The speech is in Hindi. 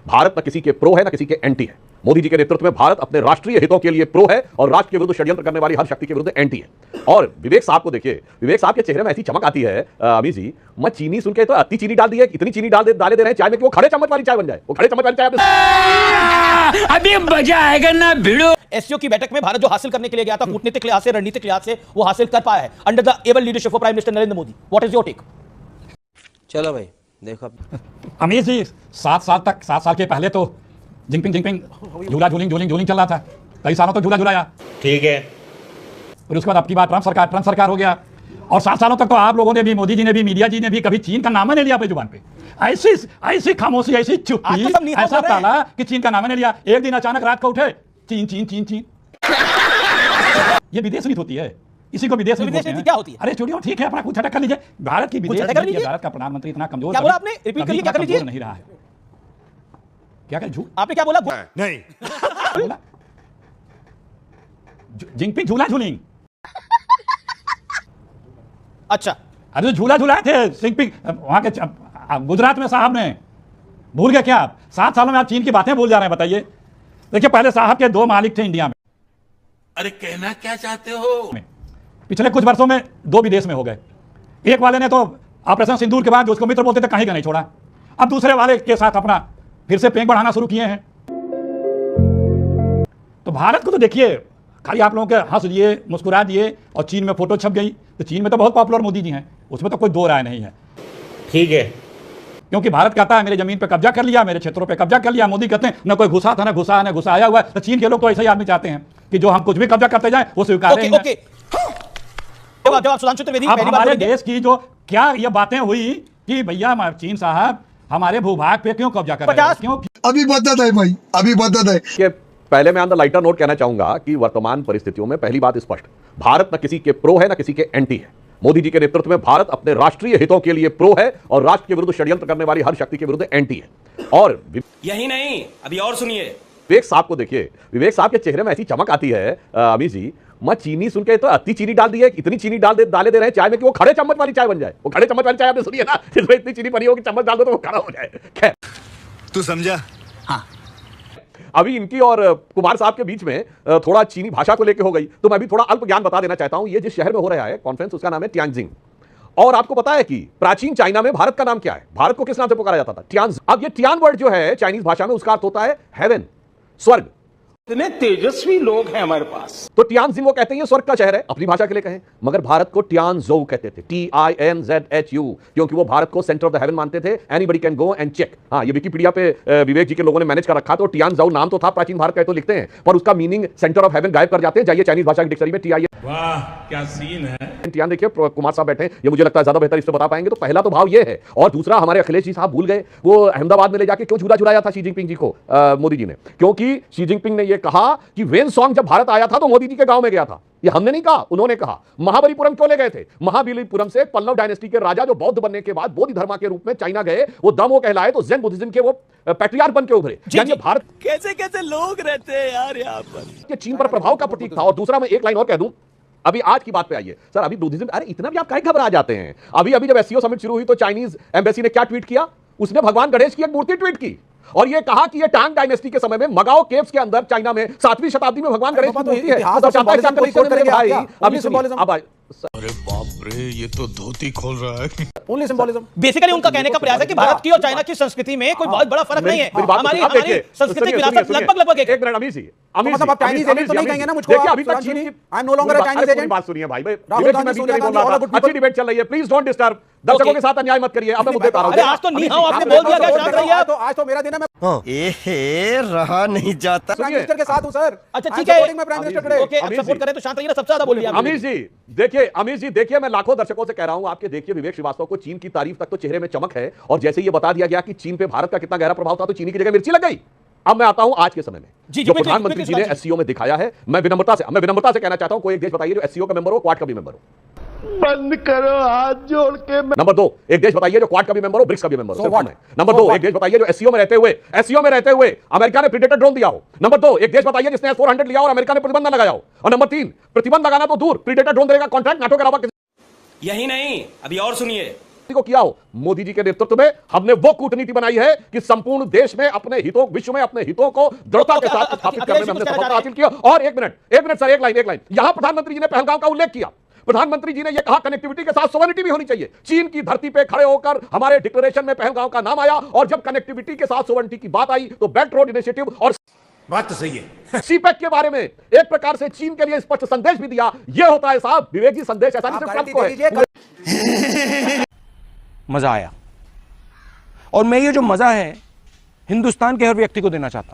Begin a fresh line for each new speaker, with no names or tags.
भारत न किसी के प्रो है न किसी के एंटी है। मोदी जी के नेतृत्व में भारत अपने राष्ट्रीय हितों के लिए प्रो है और राष्ट्र के विरुद्ध षड्यंत्र करने वाली हर शक्ति के विरुद्ध एंटी है। और विवेक साहब को देखिए, विवेक साहब के चेहरे में ऐसी चमक आती है अमित जी, मैं चीनी सुन के तो अति चीनी डाल दी है, इतनी चीनी डाले दे रहे हैं चाय में कि वो खड़े चम्मच वाली चाय बन जाए। वो खड़े चम्मच वाली चाय
अभी मजा आएगा ना भिड़ो।
एससीओ की बैठक में भारत जो हासिल करने के लिए गया था कूटनीतिक लिहाज से, रणनीतिक लिहाज से, वो हासिल कर पाया है under the able leadership of prime minister Narendra Modi. What is your take?
चलो भाई देखो
अमीर जी 7 साल के पहले तो जिनपिंग झूला झूलिंग चल रहा था, कई सालों तक झूला झूलाया, ठीक है। और उसके बाद अब की बात ट्रंप सरकार हो गया, और 7 सालों तक तो आप लोगों ने भी, मोदी जी ने भी, मीडिया जी ने भी कभी चीन का नाम नहीं लिया अपनी जुबान पे। ऐसी खामोशी, ऐसी चुप्पी, ऐसा ताला कि चीन का नाम नहीं लिया। एक दिन अचानक रात को उठे चीन। ये विदेश नीति होती है, इसी को विदेश नीति क्या होती है? अरे छोड़िए, ठीक है, अपना कुछ अटक कर लीजिए। भारत की विदेश नीति, भारत का प्रधानमंत्री इतना कमजोर,
क्या बोला आपने? रिपीट करिए, क्या कर लीजिए?
नहीं रहा है। क्या झूठ
आपने क्या बोला?
नहीं बोला जिनपिंग झूला झूलिंग।
अच्छा,
अरे झूला झूलाए थे जिनपिंग वहां के गुजरात में साहब ने। भूल गए क्या आप? 7 सालों में आप चीन की बातें भूल जा रहे हैं, बताइए। देखिए, पहले साहब के 2 मालिक थे इंडिया में।
अरे कहना क्या चाहते हो?
पिछले कुछ वर्षों में 2 विदेश में हो गए। एक वाले ने तो ऑपरेशन सिंदूर के बाद, जो उसको मित्र बोलते थे, कहीं का नहीं छोड़ा। अब दूसरे वाले के साथ अपना फिर से पेंच बढ़ाना शुरू किए हैं। तो भारत को तो देखिए, खाली आप लोगों के हंस दिए, मुस्कुरा दिए, और चीन में फोटो छप गई। तो चीन में तो बहुत पॉपुलर मोदी जी हैं, उसमें तो कोई 2 राय नहीं है, ठीक है। क्योंकि भारत कहता है मेरे जमीन पे कब्जा कर लिया, मेरे क्षेत्रों पे कब्जा कर लिया। मोदी कहते हैं न कोई घुसा था, न घुसा आया हुआ है। तो चीन के लोग तो ऐसे ही आदमी चाहते हैं कि जो हम कुछ भी कब्जा करते जाएं वो स्वीकार करें। हमारे देश की जो क्या ये बातें हुई कि भैया चीन साहब हमारे भूभाग पे क्यों कब्जा कर रहे हैं, क्यों?
अभी बदत है भाई, अभी बदत है।
कि पहले मैं ऑन द लाइटर नोट कहना चाहूंगा कि वर्तमान परिस्थितियों में पहली बात स्पष्ट, भारत न किसी के प्रो है न किसी के एंटी है। मोदी जी के नेतृत्व में भारत अपने राष्ट्रीय हितों के लिए प्रो है और राष्ट्र के विरुद्ध षड्यंत्र करने वाली हर शक्ति के विरुद्ध एंटी है। और
यही नहीं, अभी और सुनिए।
विवेक साहब को देखिए, विवेक साहब के चेहरे में ऐसी चमक आती है अमित जी, मैं चीनी सुन के तो अति चीनी डाल दी है, इतनी चीनी डाले दे रहे हैं चाय में कि वो खड़े चम्मच वाली चाय बन जाए। वो खड़े चम्मच वाली चाय आपने सुनी है ना, इसमें इतनी चीनी पड़ी हो कि चम्मच डाल दो तो वो खड़ा हो जाए। खैर,
तू समझा?
हाँ। अभी इनकी और कुमार साहब के बीच में थोड़ा चीनी भाषा को लेकर हो गई, तो मैं भी थोड़ा अल्प ज्ञान बता देना चाहता हूं। ये जिस शहर में हो रहा है कॉन्फ्रेंस, उसका नाम है टियानजिंग। और आपको पता है कि प्राचीन चाइना में भारत का नाम क्या है? भारत को किस नाम से पुकारा जाता था? टियान। अब ये टियान वर्ड जो है चाइनीज भाषा में, उसका अर्थ होता है हेवन, स्वर्ग।
इतने तेजस्वी लोग हैं हमारे पास।
तो टियानजिंग वो कहते हैं ये स्वर्ग का शहर है, अपनी भाषा के लिए कहें, मगर भारत को टियानजोउ कहते थे, TINZHU, क्योंकि वो भारत को सेंटर ऑफ द हेवन मानते थे। Anybody can go and check. हाँ, ये विकिपीडिया पे विवेक जी के लोगों ने मैनेज कर रखा। तो टियानजोउ नाम तो था प्राचीन भारत का, तो लिखते हैं, पर उसका मीनिंग सेंटर ऑफ हेवन गायब कर जाते हैं। जाइए चाइनीज भाषा की डिक्शनरी में TIN।
वाह क्या सीन है।
टियान देखिए, कुमार साहब बैठे हैं, ये मुझे लगता है ज्यादा बेहतर इससे बता पाएंगे। तो पहला तो भाव ये है। और दूसरा, हमारे अखिलेश जी साहब भूल गए, वो अहमदाबाद में ले जाके क्यों झूला झुलाया था शी जिनपिंग जी को, मोदी जी ने? क्योंकि शी जिनपिंग ने यह कहा कि वेन सॉन्ग जब भारत आया था तो मोदी जी के गांव में गया था। ये हमने नहीं कहा, उन्होंने कहा। महाबलीपुरम क्यों ले गए थे? महाबलीपुरम से पल्लव डायनेस्टी के राजा जो बौद्ध बनने के बाद बोधि धर्मा के रूप में चाइना गए, वो दमो कहलाए, तो ज़ेन बुद्धिज्म के वो पैट्रियार्क बन के उभरे। यानी भारत,
कैसे लोग रहते हैं यार यहाँ पर।
ये चीन पर प्रभाव का प्रतीक था। और दूसरा, मैं एक लाइन और कह दूं, अभी आज की बात पे आइए सर। अभी बुद्धिज्म, अरे इतना भी आप काहे घबरा जाते हैं? अभी जब एससीओ समिट शुरू हुई तो चाइनीज एम्बेसी ने क्या ट्वीट किया? उसने भगवान गणेश की एक मूर्ति ट्वीट की और ये कहा कि ये टांग डायनेस्टी के समय में मगाओ केव्स के अंदर चाइना में 7वीं शताब्दी में भगवान गणेश की मूर्ति है।
अरे बाप रे, ये तो धोती खोल रहा है।
Only symbolism. बेसिकली उनका कहने का प्रयास है कि भारत की और चाइना की संस्कृति में कोई बहुत बड़ा फर्क नहीं है। हमारी सांस्कृतिक विरासत लगभग एक
मिनट अमीर जी,
मतलब आप चाइनीज एजेंट तो नहीं कहेंगे ना मुझको? देखिए, अभी तक चीनी, I am no longer a Chinese agent.
बात सुनिए भाई, अच्छी डिबेट चल रही है, प्लीज डोंट डिस्टर्ब। दर्शकों के साथ अन्याय मत करिए। अब मैं मुद्दे पर आ रहा हूं।
आज तो नहीं, आपने बोल दिया, क्या शांत रहिए। आज तो मेरा दिन है, मैं
एहे रहा नहीं जाता।
प्राइम मिनिस्टर के साथ हूं सर। अच्छा ठीक है, मैं प्राइम मिनिस्टर खड़े। ओके, अब सपोर्ट करें तो शांत रहिए ना, सबसे ज्यादा बोलिए।
अमीर जी देखिए, मैं लाखों दर्शकों से कह रहा हूं, आपके देखिए विवेक श्रीवास्तव को चीन की तारीफ तक तो चेहरे में चमक है, और जैसे ये बता दिया गया कि चीन पे भारत का कितना गहरा प्रभाव था, तो चीनी की जगह मिर्ची लग गई। अब मैं आता हूं आज के समय में जो प्रधानमंत्री जी ने एससीओ में दिखाया है। मैं विनम्रता से कहना चाहता हूं, कोई एक देश बताइए जो एससीओ का मेंबर हो, क्वाड का भी मेंबर हो।
बंद करो हाथ जोड़ के।
नंबर 2, एक देश बताइए जो क्वाड का भी मेंबर हो, ब्रिक्स का भी मेंबर हो। नंबर 2, एक देश बताइए जो एससीओ में रहते हुए अमेरिका ने प्रीडेटर ड्रोन दिया हो। नंबर 2, एक देश बताइए जिसने S-400 लिया और अमेरिका ने प्रतिबंध लगाया हो। और नंबर 3, प्रतिबंध लगाना तो दूर, प्रीडेटर ड्रोन देने का कॉन्ट्रैक्ट नाटो के अलावा।
यही नहीं, अभी और सुनिए।
को किया हो। मोदी जी के नेतृत्व में हमने वो कूटनीति बनाई है कि संपूर्ण देश में अपने हितों, विश्व में अपने हितों को दृढ़ता के साथ स्थापित करने में हमने सफलता हासिल किया। और एक मिनट सर, एक लाइन यहां प्रधानमंत्री जी ने पहलगांव का उल्लेख किया। प्रधानमंत्री जी ने यह कहा कनेक्टिविटी के साथ सोवरेनिटी भी होनी चाहिए। चीन की धरती पे खड़े होकर हमारे डिक्लेरेशन में पहलगांव का नाम आया, और जब कनेक्टिविटी के साथ सोवरेनिटी की बात आई तो बेल्ट रोड इनिशिएटिव और
बात तो सही है।
सीपैक के बारे में एक प्रकार से चीन के लिए स्पष्ट संदेश भी दिया। यह होता है साहब विवेकी संदेश, ऐसा नहीं सिर्फ ट्रंप को है।
मजा आया, और मैं ये जो मजा है हिंदुस्तान के हर व्यक्ति को देना चाहता हूं।